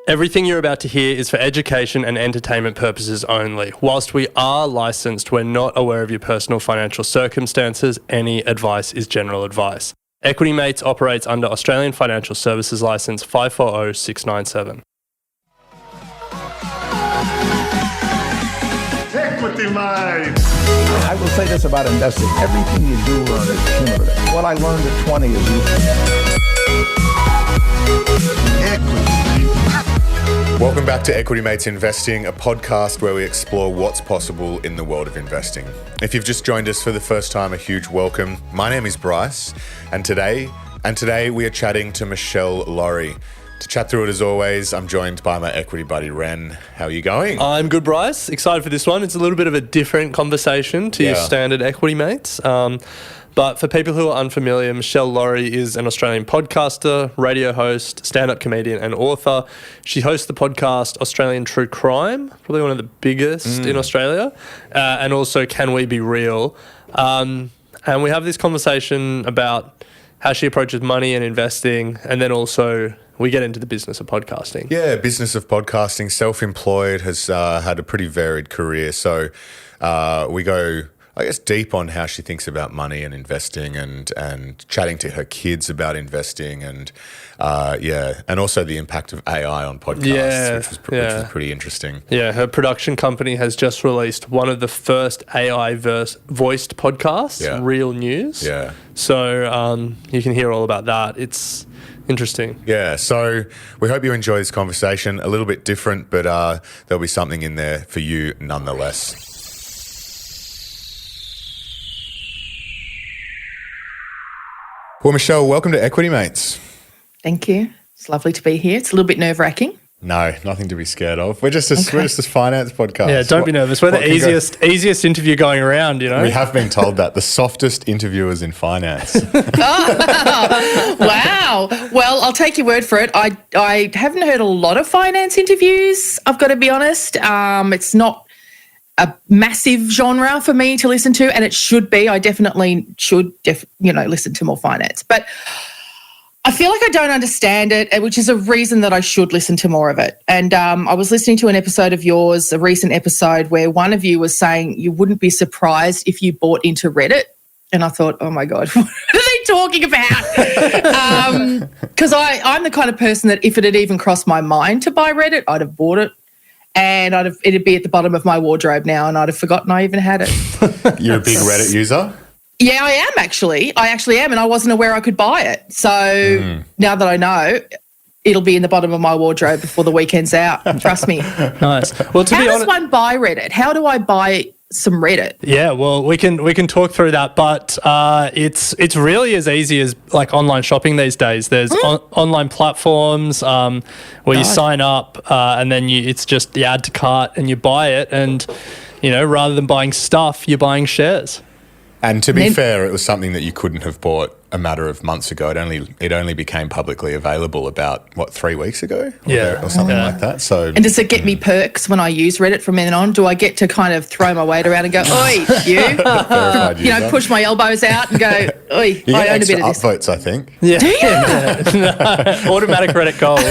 Everything you're about to hear is for education and entertainment purposes only. Whilst we are licensed, we're not aware of your personal financial circumstances. Any advice is general advice. Equity Mates operates under Australian Financial Services Licence 540697. Equity Mates! I will say this about investing. Everything you do learn is cumulative. What I learned at 20 is useful. Equity. Welcome back to Equity Mates Investing, a podcast where we explore what's possible in the world of investing. If you've just joined us for the first time, a huge welcome. My name is Bryce, and today we are chatting to Meshel Laurie. To chat through it as always, I'm joined by my equity buddy Ren. How are you going? I'm good, Bryce. Excited for this one. It's a little bit of a different conversation to your standard Equity Mates. But for people who are unfamiliar, Meshel Laurie is an Australian podcaster, radio host, stand-up comedian and author. She hosts the podcast Australian True Crime, probably one of the biggest in Australia, and also Can We Be Real? And we have this conversation about how she approaches money and investing, and then also we get into the business of podcasting. Yeah, business of podcasting, self-employed, has had a pretty varied career. So we go, I guess, deep on how she thinks about money and investing and chatting to her kids about investing and also the impact of AI on podcasts, which was pretty interesting. Yeah, her production company has just released one of the first AI-voiced podcasts, Real News. Yeah. So you can hear all about that. It's interesting. Yeah, so we hope you enjoy this conversation. A little bit different, but there'll be something in there for you nonetheless. Well, Meshel, welcome to Equity Mates. Thank you. It's lovely to be here. It's a little bit nerve-wracking. No, nothing to be scared of. We're just a finance podcast. Yeah, don't be nervous. We're the easiest interview going around, you know. We have been told that. The softest interviewers in finance. Wow. Well, I'll take your word for it. I haven't heard a lot of finance interviews, I've got to be honest. It's not a massive genre for me to listen to, and it should be. I definitely should, listen to more finance. But I feel like I don't understand it, which is a reason that I should listen to more of it. And I was listening to an episode of yours, a recent episode, where one of you was saying you wouldn't be surprised if you bought into Reddit. And I thought, oh, my God, what are they talking about? Because I'm the kind of person that if it had even crossed my mind to buy Reddit, I'd have bought it. And it'd be at the bottom of my wardrobe now, and I'd have forgotten I even had it. You're a big Reddit user? Yeah, I am actually. I actually am, and I wasn't aware I could buy it. So now that I know, it'll be in the bottom of my wardrobe before the weekend's out. Trust me. Nice. Well, how does one buy Reddit? How do I buy some Reddit? Yeah, well, we can talk through that, but it's really as easy as like online shopping these days. There's online platforms where you sign up and then it's just the add to cart and you buy it, and rather than buying stuff, you're buying shares. And to be fair, it was something that you couldn't have bought a matter of months ago. It only became publicly available about 3 weeks ago, or something like that. So, and does it get me perks when I use Reddit from then on? Do I get to kind of throw my weight around and go, "Oi, you"? Push my elbows out and go, "Oi, you I get own a bit of this." Upvotes, I think. Yeah. Do you? No, automatic Reddit goals.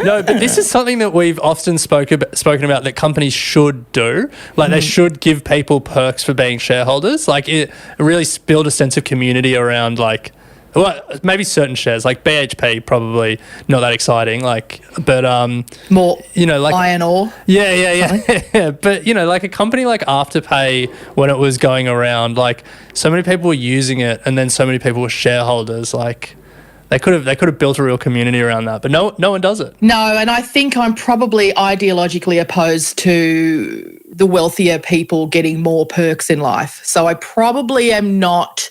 No, but this is something that we've often spoken about that companies should do. Like they should give people perks for being shareholders. Like it really build a sense of community around maybe certain shares like BHP, probably not that exciting, but more like iron ore. Yeah. But like a company like Afterpay, when it was going around, like so many people were using it, and then so many people were shareholders. Like they could have built a real community around that, but no one does it. No, and I think I'm probably ideologically opposed to the wealthier people getting more perks in life. So I probably am not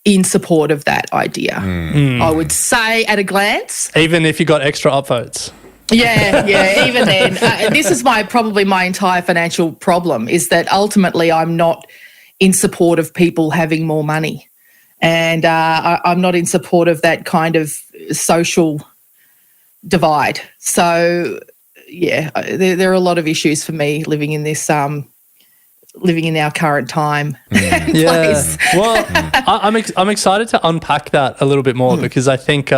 in support of that idea. I would say at a glance. Even if you got extra upvotes. Yeah, even then. This is probably my entire financial problem, is that ultimately I'm not in support of people having more money. And I'm not in support of that kind of social divide. So, yeah, there are a lot of issues for me living in this living in our current time. Place. Well, I'm excited to unpack that a little bit more because I think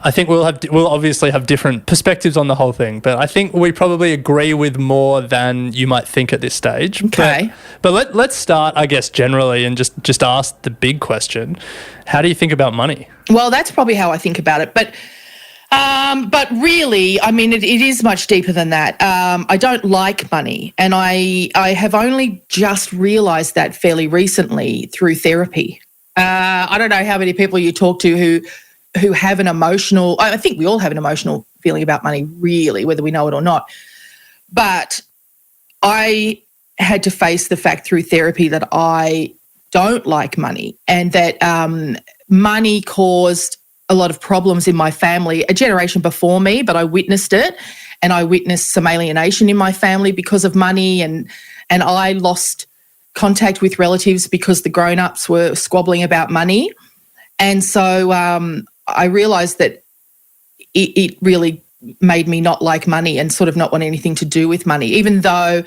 I think we'll obviously have different perspectives on the whole thing, but I think we probably agree with more than you might think at this stage. Okay. But let's start, I guess, generally and just ask the big question. How do you think about money? Well, that's probably how I think about it. But really, I mean, it is much deeper than that. I don't like money, and I have only just realised that fairly recently through therapy. I don't know how many people you talk to who have an emotional, I think we all have an emotional feeling about money, really, whether we know it or not. But I had to face the fact through therapy that I don't like money, and that money caused a lot of problems in my family a generation before me, but I witnessed it, and I witnessed some alienation in my family because of money, and I lost contact with relatives because the grown-ups were squabbling about money. And so I realised that it really made me not like money and sort of not want anything to do with money, even though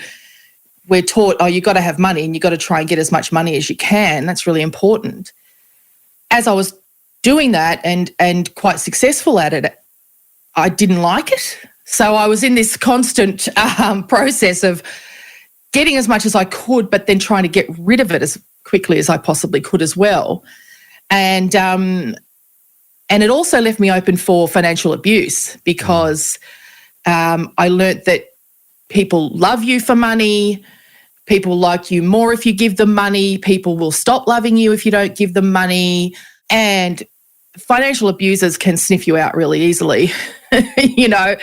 we're taught, you've got to have money and you've got to try and get as much money as you can. That's really important. As I was doing that and quite successful at it, I didn't like it. So I was in this constant process of getting as much as I could, but then trying to get rid of it as quickly as I possibly could as well. And it also left me open for financial abuse, because I learnt that people love you for money, people like you more if you give them money, people will stop loving you if you don't give them money, and financial abusers can sniff you out really easily. You know,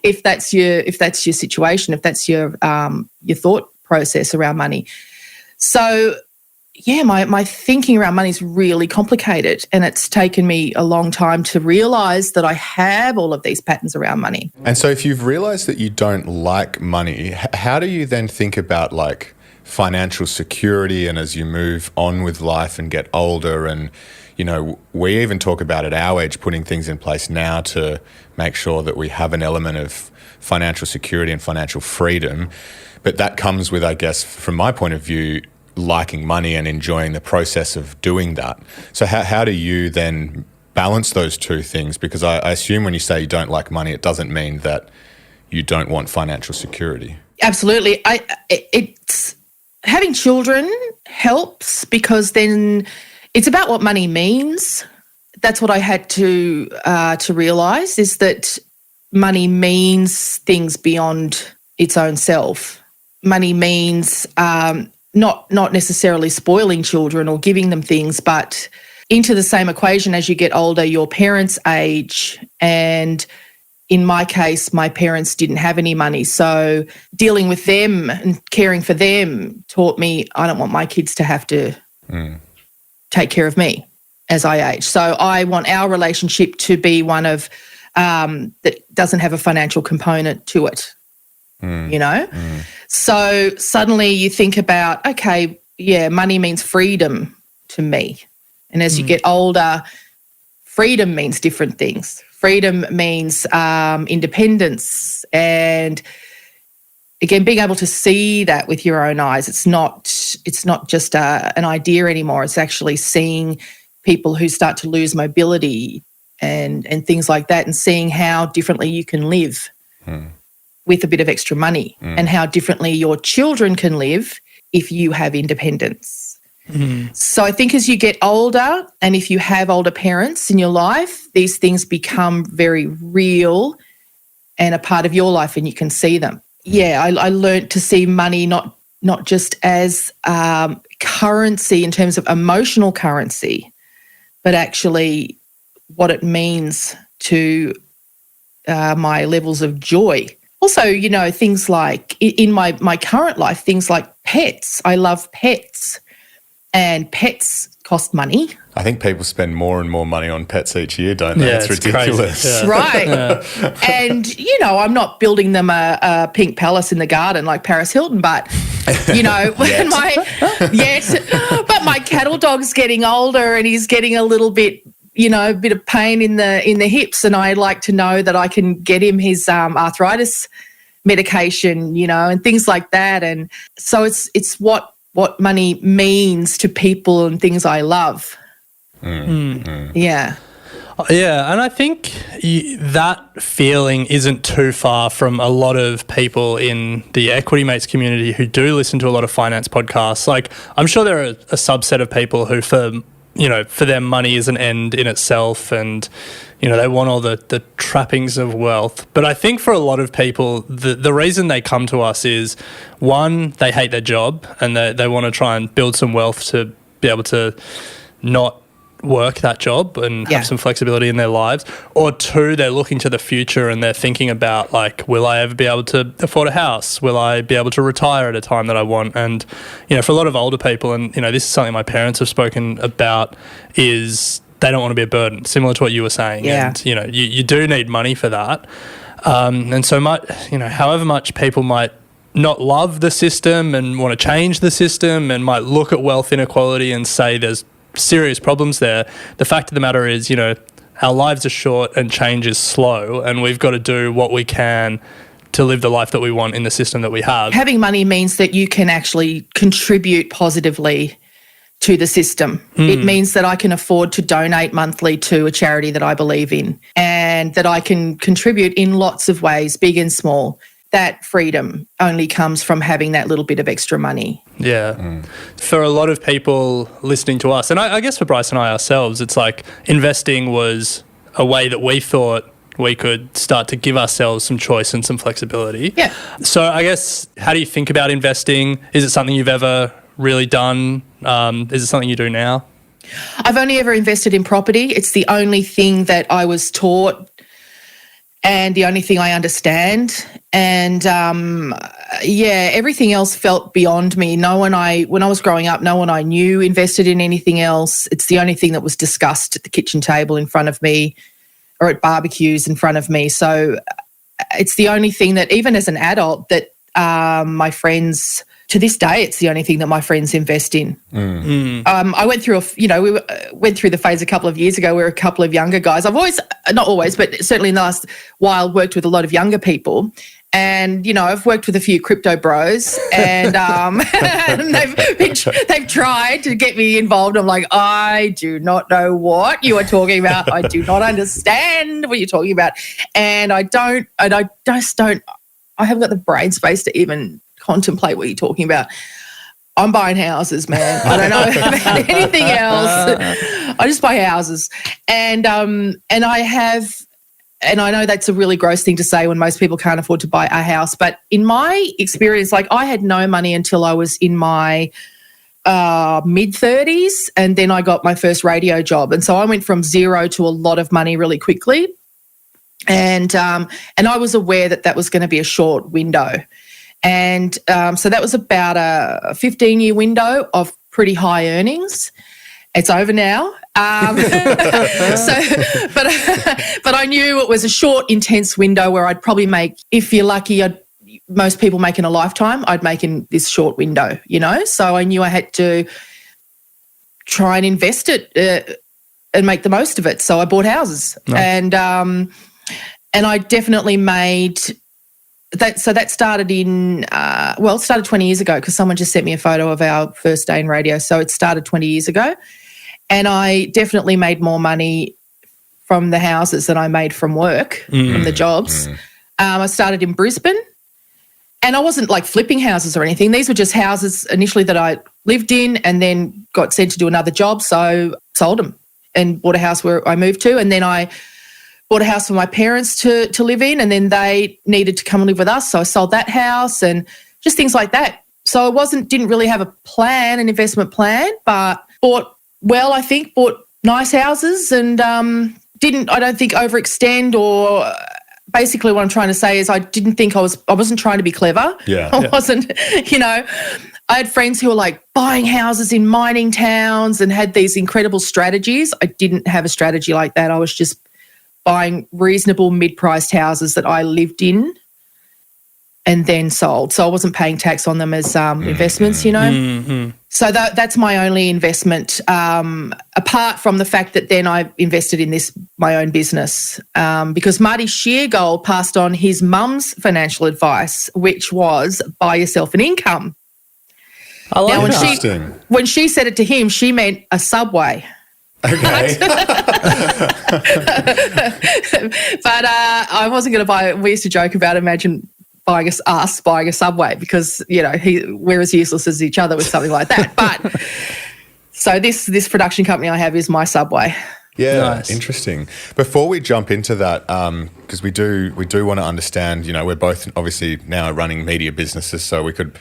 if that's your situation, if that's your thought process around money. So yeah, my thinking around money is really complicated, and it's taken me a long time to realise that I have all of these patterns around money. And so if you've realised that you don't like money, how do you then think about like financial security, and as you move on with life and get older, and you know, we even talk about at our age putting things in place now to make sure that we have an element of financial security and financial freedom. But that comes with, I guess, from my point of view, liking money and enjoying the process of doing that. So how do you then balance those two things? Because I assume when you say you don't like money, it doesn't mean that you don't want financial security. Absolutely. It's having children helps, because then it's about what money means. That's what I had to realise, is that money means things beyond its own self. Money means not necessarily spoiling children or giving them things, but into the same equation as you get older, your parents age. And in my case, my parents didn't have any money. So dealing with them and caring for them taught me I don't want my kids to have to take care of me as I age. So I want our relationship to be one of that doesn't have a financial component to it. You know? So suddenly you think about, okay, yeah, money means freedom to me. And as you get older, freedom means different things. Freedom means independence, and again, being able to see that with your own eyes. It's not just an idea anymore. It's actually seeing people who start to lose mobility and things like that, and seeing how differently you can live with a bit of extra money, and how differently your children can live if you have independence. So I think as you get older, and if you have older parents in your life, these things become very real and a part of your life, and you can see them. Yeah, I learned to see money not just as currency in terms of emotional currency, but actually what it means to my levels of joy. Also, you know, things like in my current life, things like pets. I love pets, and pets cost money. I think people spend more and more money on pets each year, don't they? Yeah, it's ridiculous. Crazy. Yeah. Right. Yeah. And, you know, I'm not building them a pink palace in the garden like Paris Hilton, but, you know, when but my cattle dog's getting older and he's getting a little bit, you know, a bit of pain in the hips, and I like to know that I can get him his arthritis medication, you know, and things like that. And so it's what money means to people and things I love. Yeah. Yeah, and I think that feeling isn't too far from a lot of people in the Equity Mates community who do listen to a lot of finance podcasts. Like, I'm sure there are a subset of people who, for them, money is an end in itself, and they want all the trappings of wealth. But I think for a lot of people, the reason they come to us is, one, they hate their job and they want to try and build some wealth to be able to not work that job and have some flexibility in their lives. Or two, they're looking to the future and they're thinking about, like, will I ever be able to afford a house? Will I be able to retire at a time that I want? And, for a lot of older people, and, this is something my parents have spoken about, is they don't want to be a burden, similar to what you were saying. Yeah. And, you do need money for that. And so however much people might not love the system and want to change the system and might look at wealth inequality and say there's serious problems there, the fact of the matter is, our lives are short and change is slow, and we've got to do what we can to live the life that we want in the system that we have. Having money means that you can actually contribute positively to the system. It means that I can afford to donate monthly to a charity that I believe in, and that I can contribute in lots of ways, big and small. That freedom only comes from having that little bit of extra money. Yeah. For a lot of people listening to us, and I guess for Bryce and I ourselves, it's like investing was a way that we thought we could start to give ourselves some choice and some flexibility. Yeah. So I guess, how do you think about investing? Is it something you've ever really done? Is it something you do now? I've only ever invested in property. It's the only thing that I was taught and the only thing I understand. And, everything else felt beyond me. When I was growing up, no one I knew invested in anything else. It's the only thing that was discussed at the kitchen table in front of me or at barbecues in front of me. So it's the only thing that, even as an adult, that my friends, to this day, it's the only thing that my friends invest in. I went through we went through the phase a couple of years ago where a couple of younger guys, I've always, not always, but certainly in the last while, worked with a lot of younger people. And, I've worked with a few crypto bros, and, and they've tried to get me involved. I'm like, I do not know what you are talking about. I do not understand what you're talking about. And I haven't got the brain space to even contemplate what you're talking about. I'm buying houses, man. I don't know about anything else. I just buy houses. And I know that's a really gross thing to say when most people can't afford to buy a house. But in my experience, like, I had no money until I was in my mid-30s, and then I got my first radio job. And so I went from zero to a lot of money really quickly. And I was aware that was going to be a short window. And so that was about a 15-year window of pretty high earnings. It's over now. But I knew it was a short, intense window where I'd probably make, if you're lucky, most people make in a lifetime, I'd make in this short window, So I knew I had to try and invest it and make the most of it. So I bought houses. Nice. And I definitely made that. So that started it started 20 years ago, because someone just sent me a photo of our first day in radio. So it started 20 years ago. And I definitely made more money from the houses than I made from work, from the jobs. I started in Brisbane, and I wasn't like flipping houses or anything. These were just houses initially that I lived in, and then got sent to do another job. So sold them and bought a house where I moved to. And then I bought a house for my parents to live in, and then they needed to come and live with us. So I sold that house and just things like that. So I didn't really have an investment plan, but bought nice houses, and didn't, I don't think, overextend. Or basically what I'm trying to say is I wasn't trying to be clever. I wasn't, I had friends who were like buying houses in mining towns and had these incredible strategies. I didn't have a strategy like that. I was just buying reasonable mid-priced houses that I lived in and then sold. So I wasn't paying tax on them as investments, So that's my only investment, apart from the fact that then I invested in my own business, because Marty Sheargold passed on his mum's financial advice, which was buy yourself an income. I like that. When she said it to him, she meant a Subway. Okay. But I wasn't going to buy it. We used to joke about, imagine us buying a Subway because, we're as useless as each other with something like that. But so this production company I have is my Subway. Yeah, nice. Interesting. Before we jump into that, because we do want to understand, we're both obviously now running media businesses, so we could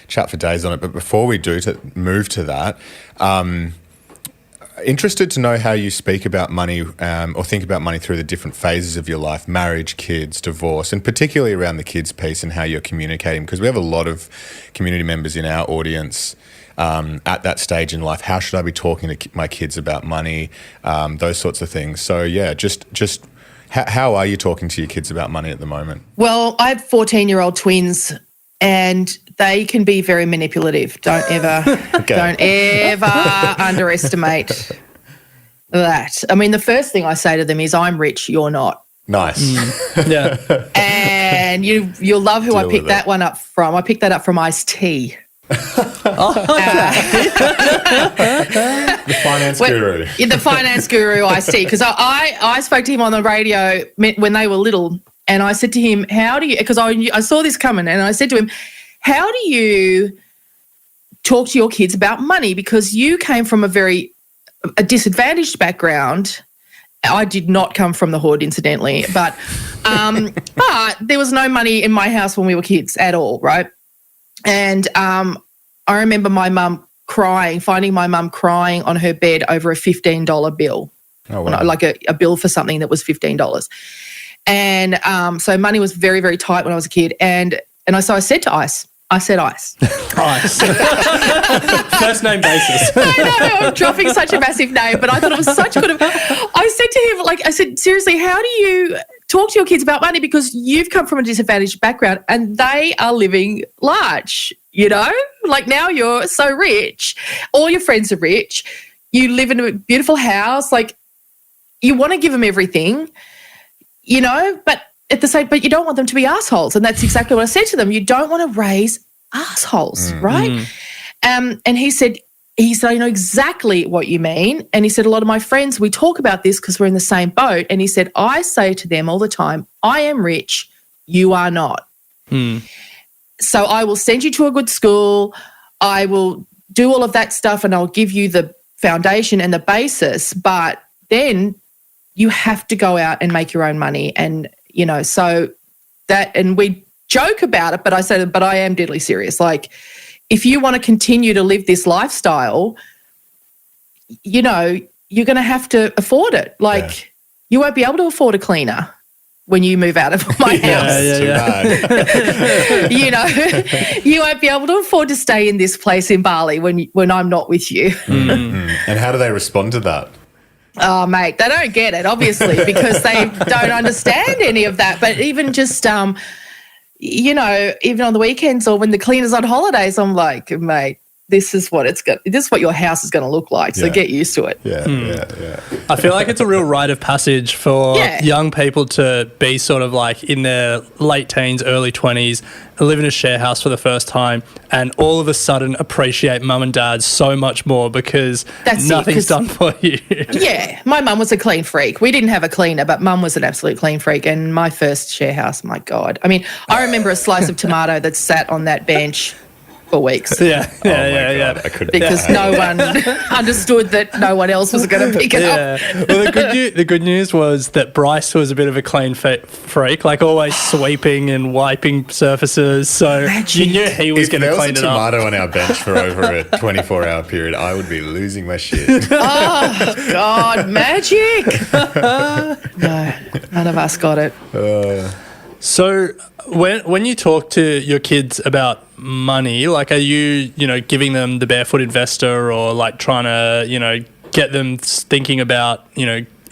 chat for days on it. But before we do move to that, interested to know how you speak about money or think about money through the different phases of your life: marriage, kids, divorce, and particularly around the kids piece and how you're communicating, because we have a lot of community members in our audience at that stage in life. How should I be talking to my kids about money? Those sorts of things. So yeah, just how are you talking to your kids about money at the moment? Well, I have 14-year-old twins and they can be very manipulative. Don't ever underestimate that. I mean, the first thing I say to them is, I'm rich, you're not. Nice. Yeah. And you'll love who I picked that one up from. I picked that up from Ice-T. The finance guru. The finance guru, Ice-T. Because I spoke to him on the radio when they were little, and I said to him, how do you, because I saw this coming, and I said to him, how do you talk to your kids about money? Because you came from a disadvantaged background. I did not come from the hood, incidentally, but there was no money in my house when we were kids at all, right? And I remember my mum finding my mum crying on her bed over a $15 bill. Oh, wow. Like a bill for something that was $15. And so money was very, very tight when I was a kid. And so I said to Ice. Ice. First name basis. I know, I'm dropping such a massive name, but I thought it was such good. I said to him, seriously, how do you talk to your kids about money? Because you've come from a disadvantaged background and they are living large, Like now you're so rich. All your friends are rich. You live in a beautiful house. Like you want to give them everything, but but you don't want them to be assholes. And that's exactly what I said to them. You don't want to raise assholes, right? And he said, I know exactly what you mean. And he said, a lot of my friends, we talk about this because we're in the same boat. And he said, I say to them all the time, I am rich, you are not. So I will send you to a good school. I will do all of that stuff and I'll give you the foundation and the basis. But then you have to go out and make your own money. And, so that, and we joke about it, but I say, but I am deadly serious. Like, if you want to continue to live this lifestyle, you're going to have to afford it. Like, you won't be able to afford a cleaner when you move out of my house. You won't be able to afford to stay in this place in Bali when I'm not with you. And how do they respond to that? Oh, mate, they don't get it, obviously, because they don't understand any of that. But even just, even on the weekends or when the cleaner's on holidays, I'm like, mate, this is what your house is going to look like. So get used to it. Yeah. I feel like it's a real rite of passage for young people to be sort of like in their late teens, early 20s, live in a share house for the first time and all of a sudden appreciate mum and dad so much more because nothing's done for you. Yeah. My mum was a clean freak. We didn't have a cleaner, but mum was an absolute clean freak. And my first share house, my God. I mean, I remember a slice of tomato that sat on that bench for weeks. Yeah. I couldn't. Because no one understood that no one else was going to pick it up. Well, the good news was that Bryce was a bit of a clean freak, like always sweeping and wiping surfaces. So you knew he was going to clean it up. If there was a tomato on our bench for over a 24-hour period, I would be losing my shit. Oh, God, magic. No, none of us got it. So when you talk to your kids about money, like are you, giving them the Barefoot Investor or like trying to, get them thinking about,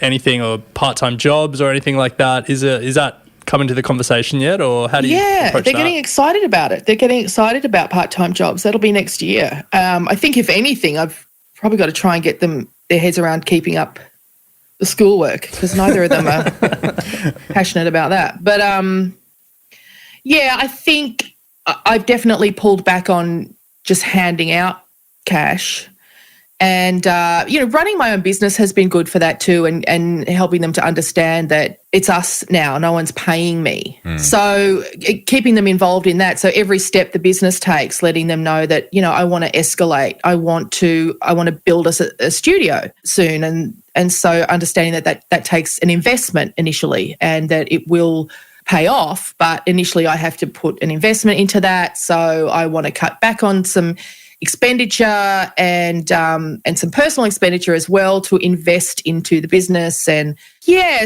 anything or part-time jobs or anything like that? Is that coming to the conversation yet or how do you approach that? They're getting excited about it. They're getting excited about part-time jobs. That'll be next year. I think if anything, I've probably got to try and get their heads around keeping up the schoolwork because neither of them are passionate about that. But, I think I've definitely pulled back on just handing out cash And, running my own business has been good for that too, and helping them to understand that it's us now, no one's paying me. So keeping them involved in that. So every step the business takes, letting them know that, I want to escalate. I want to build us a studio soon. And so understanding that takes an investment initially, and that it will pay off. But initially I have to put an investment into that. So I want to cut back on some expenditure and some personal expenditure as well to invest into the business. And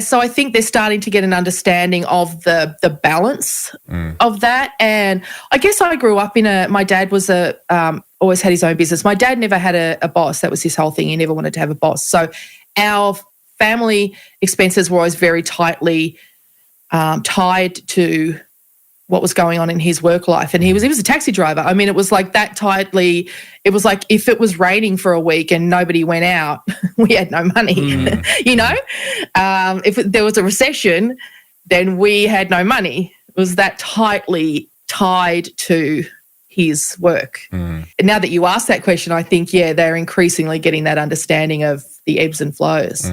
so I think they're starting to get an understanding of the balance of that. And I guess I grew up my dad was always had his own business. My dad never had a boss. That was his whole thing. He never wanted to have a boss. So our family expenses were always very tightly tied to what was going on in his work life. And he was a taxi driver. I mean, it was like that tightly. It was like if it was raining for a week and nobody went out, we had no money, If there was a recession, then we had no money. It was that tightly tied to his work. And now that you ask that question, I think, they're increasingly getting that understanding of the ebbs and flows.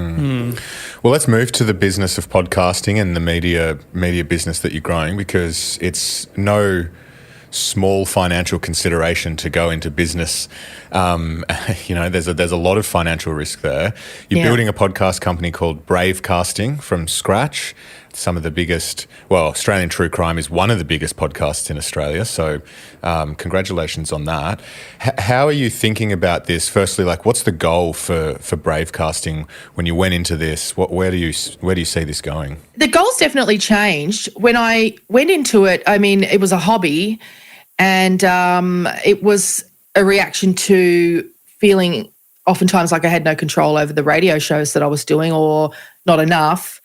Well, let's move to the business of podcasting and the media business that you're growing, because it's no small financial consideration to go into business. There's a lot of financial risk there. You're building a podcast company called Brave Casting from scratch. Some of the biggest, Australian True Crime is one of the biggest podcasts in Australia. So congratulations on that. How are you thinking about this? Firstly, what's the goal for Brave Casting when you went into this? Where do you see this going? The goal's definitely changed. When I went into it, I mean, it was a hobby, and it was a reaction to feeling oftentimes like I had no control over the radio shows that I was doing, or not enough.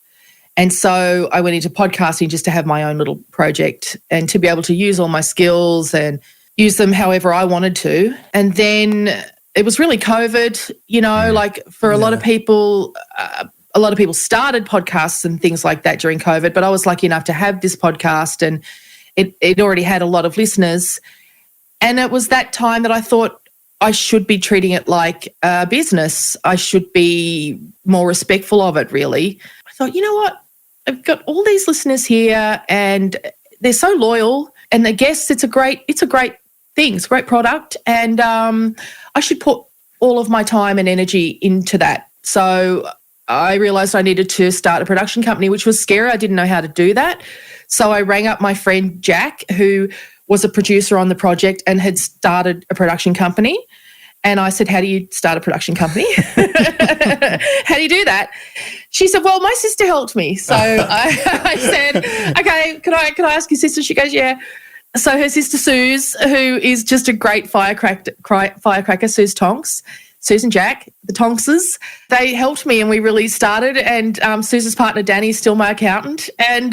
And so I went into podcasting just to have my own little project and to be able to use all my skills and use them however I wanted to. And then it was really COVID, for a lot of people, started podcasts and things like that during COVID, but I was lucky enough to have this podcast, and it already had a lot of listeners. And it was that time that I thought I should be treating it like a business. I should be more respectful of it, really. I thought, you know what? I've got all these listeners here, and they're so loyal, and I guess it's a great thing. It's a great product, and I should put all of my time and energy into that. So I realised I needed to start a production company, which was scary. I didn't know how to do that. So I rang up my friend Jack, who was a producer on the project and had started a production company. And I said, how do you start a production company? How do you do that? She said, well, my sister helped me. So I said, okay, can I ask your sister? She goes, yeah. So her sister Suze, who is just a great firecracker, Suze and Jack, the Tonkses, they helped me, and we really started. And Suze's partner, Danny, is still my accountant. And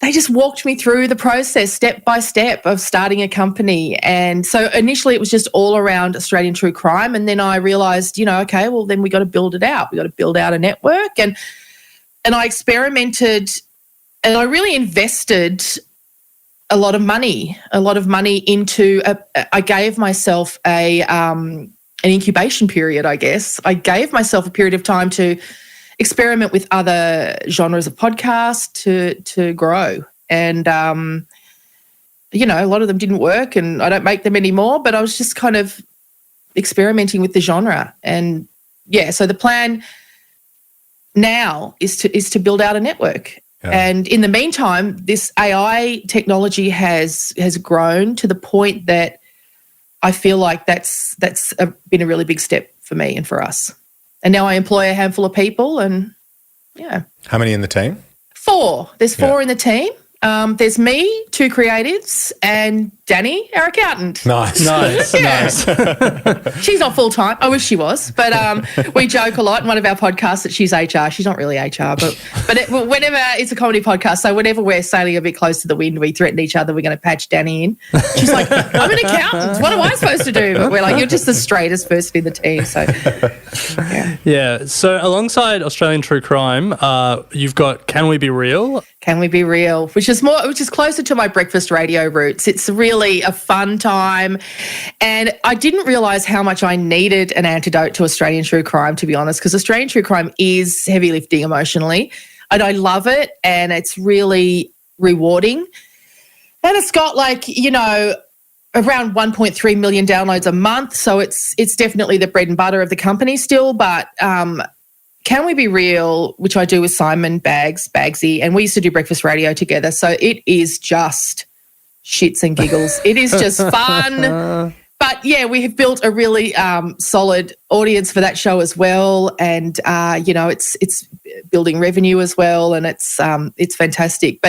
they just walked me through the process step by step of starting a company. And so initially it was just all around Australian true crime. And then I realised, okay, well, then we got to build it out. We got to build out a network. And I experimented, and I really invested a lot of money into I gave myself an incubation period, I guess. I gave myself a period of time to experiment with other genres of podcasts to grow. And, a lot of them didn't work, and I don't make them anymore, but I was just kind of experimenting with the genre. And, so the plan now is to build out a network. Yeah. And in the meantime, this AI technology has grown to the point that I feel like that's been a really big step for me and for us. And now I employ a handful of people, and How many in the team? 4. There's 4 in the team. There's me, 2 creatives, and Danny, our accountant. Nice. She's not full-time. I wish she was. But we joke a lot in one of our podcasts that she's HR. She's not really HR, but whenever it's a comedy podcast, so whenever we're sailing a bit close to the wind, we threaten each other, we're going to patch Danny in. She's like, I'm an accountant. What am I supposed to do? But we're like, you're just the straightest person in the team. So, yeah. So alongside Australian True Crime, you've got Can We Be Real? Can We Be Real, which which is closer to my breakfast radio roots. It's really a fun time. And I didn't realise how much I needed an antidote to Australian true crime, to be honest, because Australian true crime is heavy lifting emotionally. And I love it, and it's really rewarding. And it's got around 1.3 million downloads a month. So it's definitely the bread and butter of the company still. But Can We Be Real, which I do with Simon Bagsy, and we used to do breakfast radio together. So it is just shits and giggles. It is just fun. But yeah, we have built a really solid audience for that show as well, and it's building revenue as well, and it's fantastic.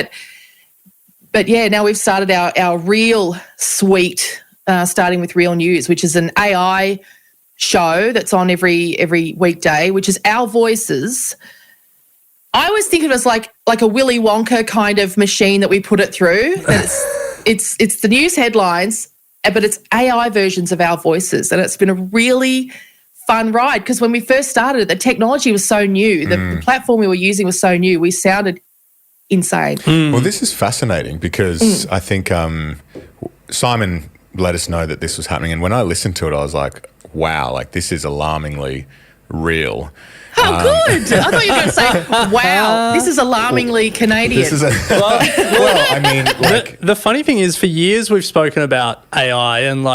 But yeah, now we've started our Real suite, starting with Real News, which is an AI show that's on every weekday, which is our voices. I always think of it as like a Willy Wonka kind of machine that we put it through. It's the news headlines, but it's AI versions of our voices, and it's been a really fun ride because when we first started it, the technology was so new, the platform we were using was so new, we sounded insane. Well, this is fascinating because I think Simon let us know that this was happening, and when I listened to it, I was like, wow, like this is alarmingly real. Oh, good. I thought you were going to say, wow, this is alarmingly Canadian. This is I mean, like, the funny thing is, for years we've spoken about AI, and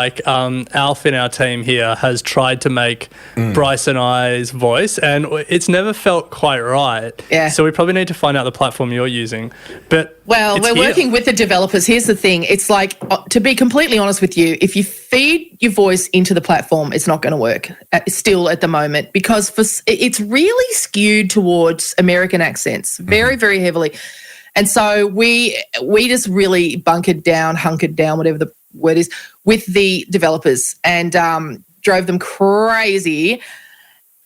Alf in our team here has tried to make Bryce and I's voice, and it's never felt quite right. Yeah. So we probably need to find out the platform you're using. But we're working with the developers. Here's the thing. It's like, to be completely honest with you, if you feed your voice into the platform, it's not going to work still at the moment, because it's really skewed towards American accents, very, very heavily. And so we just really hunkered down, whatever the word is, with the developers, and drove them crazy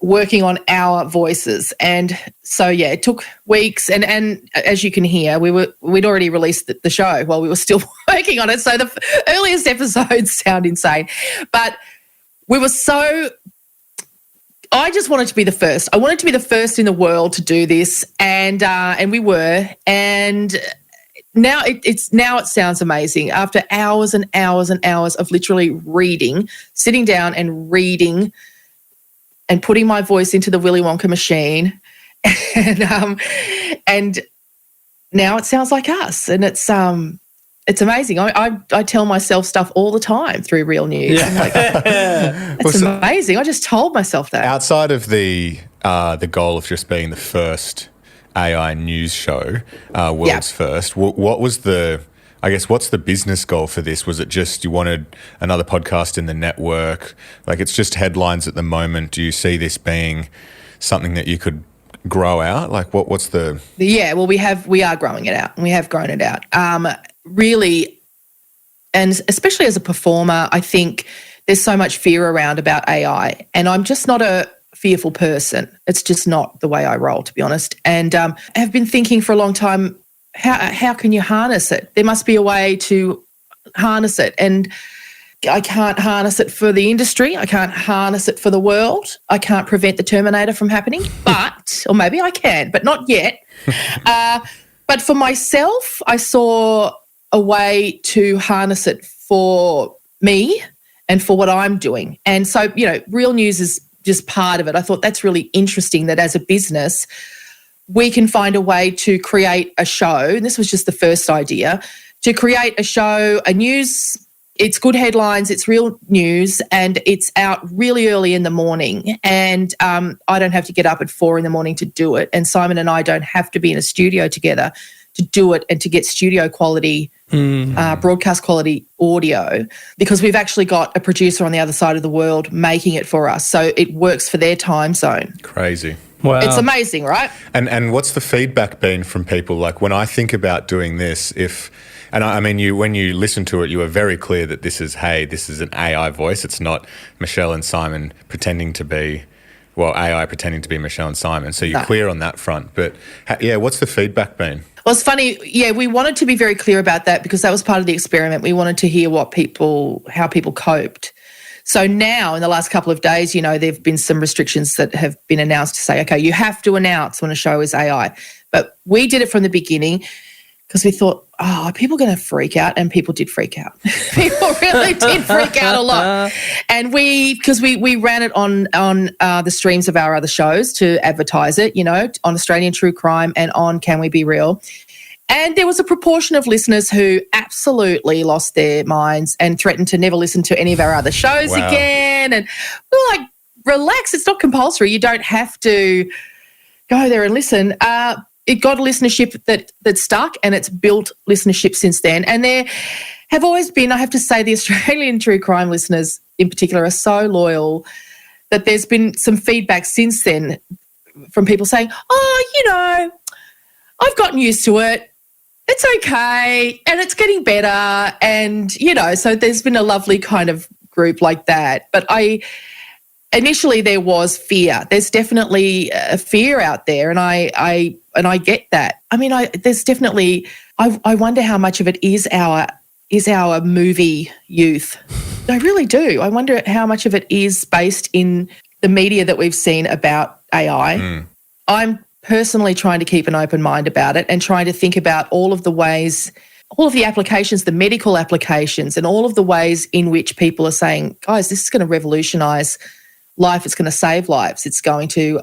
working on our voices. And so, yeah, it took weeks. And as you can hear, we'd already released the show while we were still working on it. So the earliest episodes sound insane. But we were I just wanted to be the first. I wanted to be the first in the world to do this, and we were. And now it sounds amazing. After hours and hours and hours of literally sitting down and reading, and putting my voice into the Willy Wonka machine, and now it sounds like us, and it's amazing. I tell myself stuff all the time through Real News. Yeah. I'm like, it's amazing. I just told myself that. Outside of the goal of just being the first AI news show, world's first, what was what's the business goal for this? Was it just you wanted another podcast in the network? Like, it's just headlines at the moment. Do you see this being something that you could grow out? Like, what's the... Yeah, well, we are growing it out, and we have grown it out. Really, and especially as a performer, I think there's so much fear around about AI, and I'm just not a fearful person. It's just not the way I roll, to be honest. And I have been thinking for a long time, how can you harness it? There must be a way to harness it. And I can't harness it for the industry. I can't harness it for the world. I can't prevent the Terminator from happening, or maybe I can, but not yet. But for myself, I saw a way to harness it for me and for what I'm doing. And so, Real News is just part of it. I thought that's really interesting that as a business, we can find a way to create a show, and this was just the first idea, to create a show, a news, it's good headlines, it's real news, and it's out really early in the morning. And I don't have to get up at 4 a.m. to do it. And Simon and I don't have to be in a studio together to do it and to get studio quality, broadcast quality audio, because we've actually got a producer on the other side of the world making it for us. So it works for their time zone. Crazy. Wow. It's amazing, right? And what's the feedback been from people? Like, when I think about doing this, when you listen to it, you are very clear that this is an AI voice. It's not Meshel and Simon pretending to be, AI pretending to be Meshel and Simon. So you're clear on that front. But what's the feedback been? Well, it's funny. Yeah, we wanted to be very clear about that because that was part of the experiment. We wanted to hear how people coped. So now, in the last couple of days, there have been some restrictions that have been announced to say, okay, you have to announce when a show is AI. But we did it from the beginning. because we thought, are people going to freak out? And people did freak out. People really did freak out a lot. And because we ran it on the streams of our other shows to advertise it, on Australian True Crime and on Can We Be Real. And there was a proportion of listeners who absolutely lost their minds and threatened to never listen to any of our other shows again. And we were like, relax, it's not compulsory. You don't have to go there and listen. It got a listenership that stuck, and it's built listenership since then. And there have always been, I have to say, the Australian True Crime listeners in particular are so loyal that there's been some feedback since then from people saying, I've gotten used to it. It's okay, and it's getting better. And, so there's been a lovely kind of group like that. But initially there was fear. There's definitely a fear out there, and I get that. I mean, there's definitely. I wonder how much of it is our movie youth. I really do. I wonder how much of it is based in the media that we've seen about AI. I'm personally trying to keep an open mind about it and trying to think about all of the ways, all of the applications, the medical applications, and all of the ways in which people are saying, guys, this is going to revolutionise life. It's going to save lives. It's going to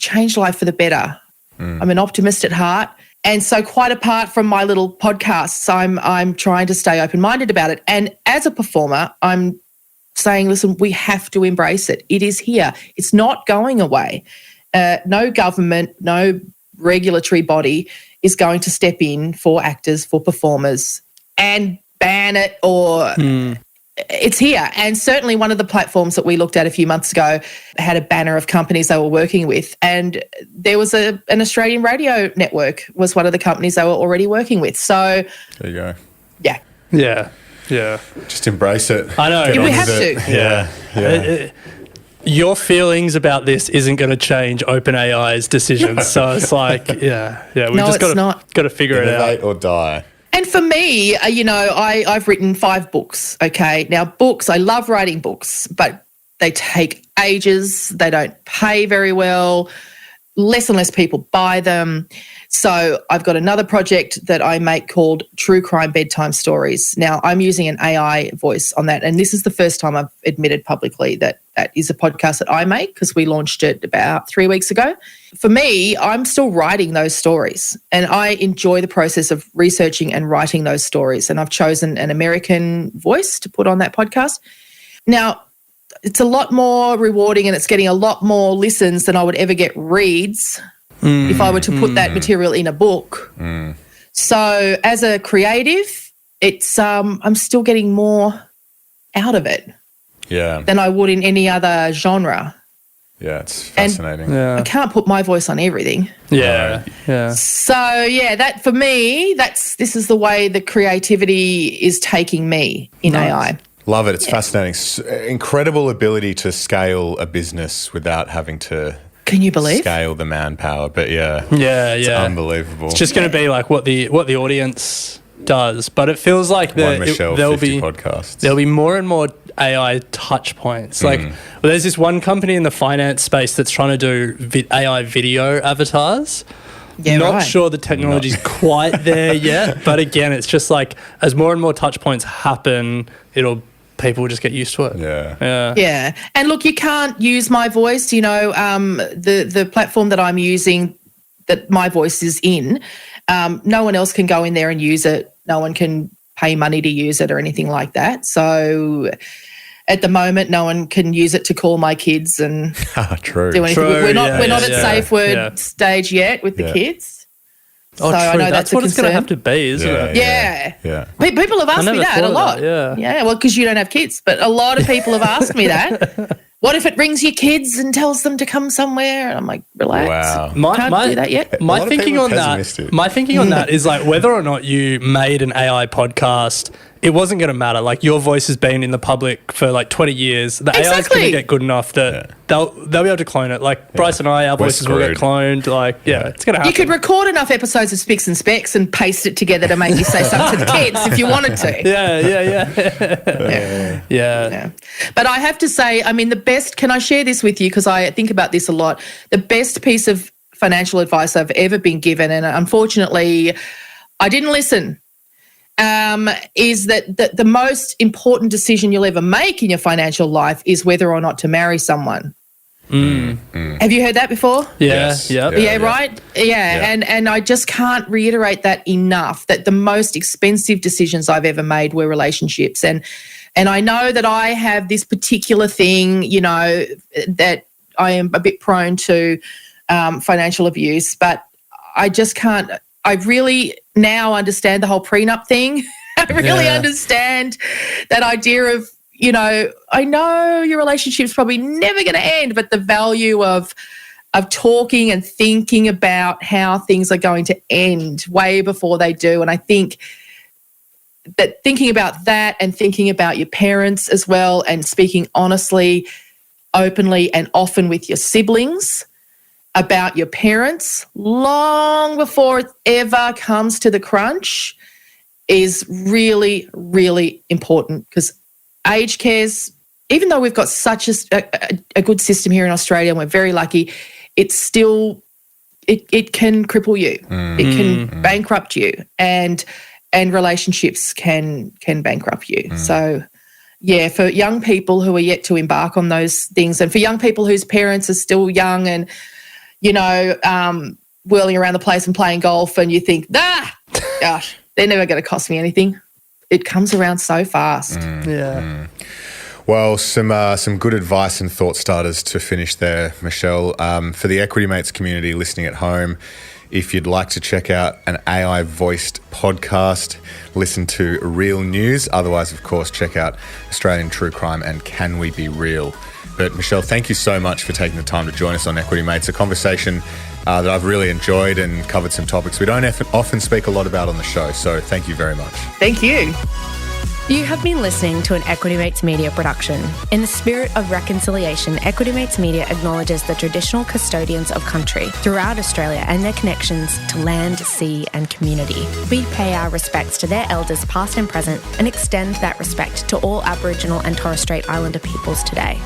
change life for the better. I'm an optimist at heart. And so quite apart from my little podcasts, I'm trying to stay open-minded about it. And as a performer, I'm saying, listen, we have to embrace it. It is here. It's not going away. No government, no regulatory body is going to step in for actors, for performers and ban it or it's here. And certainly one of the platforms that we looked at a few months ago had a banner of companies they were working with, and there was an Australian radio network was one of the companies they were already working with. So there you go. Yeah. Yeah. Yeah. Just embrace it. I know. We have to. Yeah. Your feelings about this isn't going to change OpenAI's decisions. So it's like, we've just got to figure it out. Innovate or die. And for me, I've written 5 books, okay? Now, books, I love writing books, but they take ages. They don't pay very well. Less and less people buy them. So I've got another project that I make called True Crime Bedtime Stories. Now, I'm using an AI voice on that, and this is the first time I've admitted publicly that is a podcast that I make because we launched it about 3 weeks ago. For me, I'm still writing those stories, and I enjoy the process of researching and writing those stories, and I've chosen an American voice to put on that podcast. Now, it's a lot more rewarding and it's getting a lot more listens than I would ever get reads if I were to put that material in a book. So as a creative, it's I'm still getting more out of it than I would in any other genre. Yeah, it's fascinating. I can't put my voice on everything. Yeah. So that for me, this is the way the creativity is taking me in AI. Love it. It's fascinating. Incredible ability to scale a business without having to Can you believe? Scale the manpower. But it's unbelievable. It's just going to be like what the audience does, but it feels like there'll be podcasts. There'll be more and more AI touch points. Like there's this one company in the finance space that's trying to do AI video avatars. Yeah, Not sure the technology's quite there yet, but again, it's just like as more and more touch points happen, people will just get used to it. Yeah. And look, you can't use my voice. The platform that I'm using, that my voice is in, no one else can go in there and use it. No one can pay money to use it or anything like that. So at the moment, no one can use it to call my kids and True. do anything. True, we're not at safe word stage yet with the kids. Oh, so true. I know that's what it's going to have to be, isn't it? Yeah. People have asked me that a lot. Yeah, well, because you don't have kids, but a lot of people have asked me that. What if it rings your kids and tells them to come somewhere? And I'm like, relax. Wow. Can't do that yet. My thinking on that is like whether or not you made an AI podcast, it wasn't going to matter. Like your voice has been in the public for like 20 years. The AI is going to get good enough that they'll be able to clone it. Like Bryce and I, our voices will get cloned. Like, it's going to happen. You could record enough episodes of Spicks and Specks and paste it together to make you say something to the kids if you wanted to. Yeah. But I have to say, I mean, can I share this with you? Because I think about this a lot. The best piece of financial advice I've ever been given, and unfortunately I didn't listen, is that the most important decision you'll ever make in your financial life is whether or not to marry someone. Have you heard that before? Yes. Yeah, right? Yeah. And I just can't reiterate that enough, that the most expensive decisions I've ever made were relationships. And I know that I have this particular thing, you know, that I am a bit prone to financial abuse, but I just can't. I really now understand the whole prenup thing. I really understand that idea of, you know, I know your relationship's probably never going to end, but the value of talking and thinking about how things are going to end way before they do. And I think that thinking about that and thinking about your parents as well, and speaking honestly, openly and often with your siblings about your parents long before it ever comes to the crunch is really, really important, because aged cares, even though we've got such a good system here in Australia and we're very lucky, it's still, it can cripple you. It can bankrupt you, and relationships can bankrupt you. So, yeah, for young people who are yet to embark on those things, and for young people whose parents are still young and, you know, whirling around the place and playing golf, and you think, gosh, they're never going to cost me anything. It comes around so fast. Well, some good advice and thought starters to finish there, Meshel. For the Equity Mates community listening at home, if you'd like to check out an AI-voiced podcast, listen to Real News. Otherwise, of course, check out Australian True Crime and Can We Be Real? But Meshel, thank you so much for taking the time to join us on Equity Mates, a conversation that I've really enjoyed and covered some topics we don't often speak a lot about on the show. So thank you very much. Thank you. You have been listening to an Equity Mates Media production. In the spirit of reconciliation, Equity Mates Media acknowledges the traditional custodians of country throughout Australia and their connections to land, sea and community. We pay our respects to their elders past and present and extend that respect to all Aboriginal and Torres Strait Islander peoples today.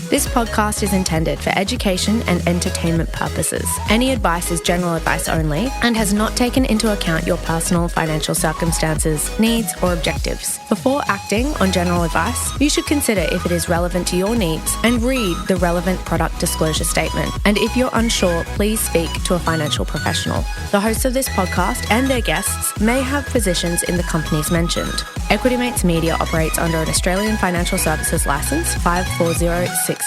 This podcast is intended for education and entertainment purposes. Any advice is general advice only and has not taken into account your personal financial circumstances, needs, or objectives. Before acting on general advice, you should consider if it is relevant to your needs and read the relevant product disclosure statement. And if you're unsure, please speak to a financial professional. The hosts of this podcast and their guests may have positions in the companies mentioned. Equity Mates Media operates under an Australian Financial Services Licence 540697.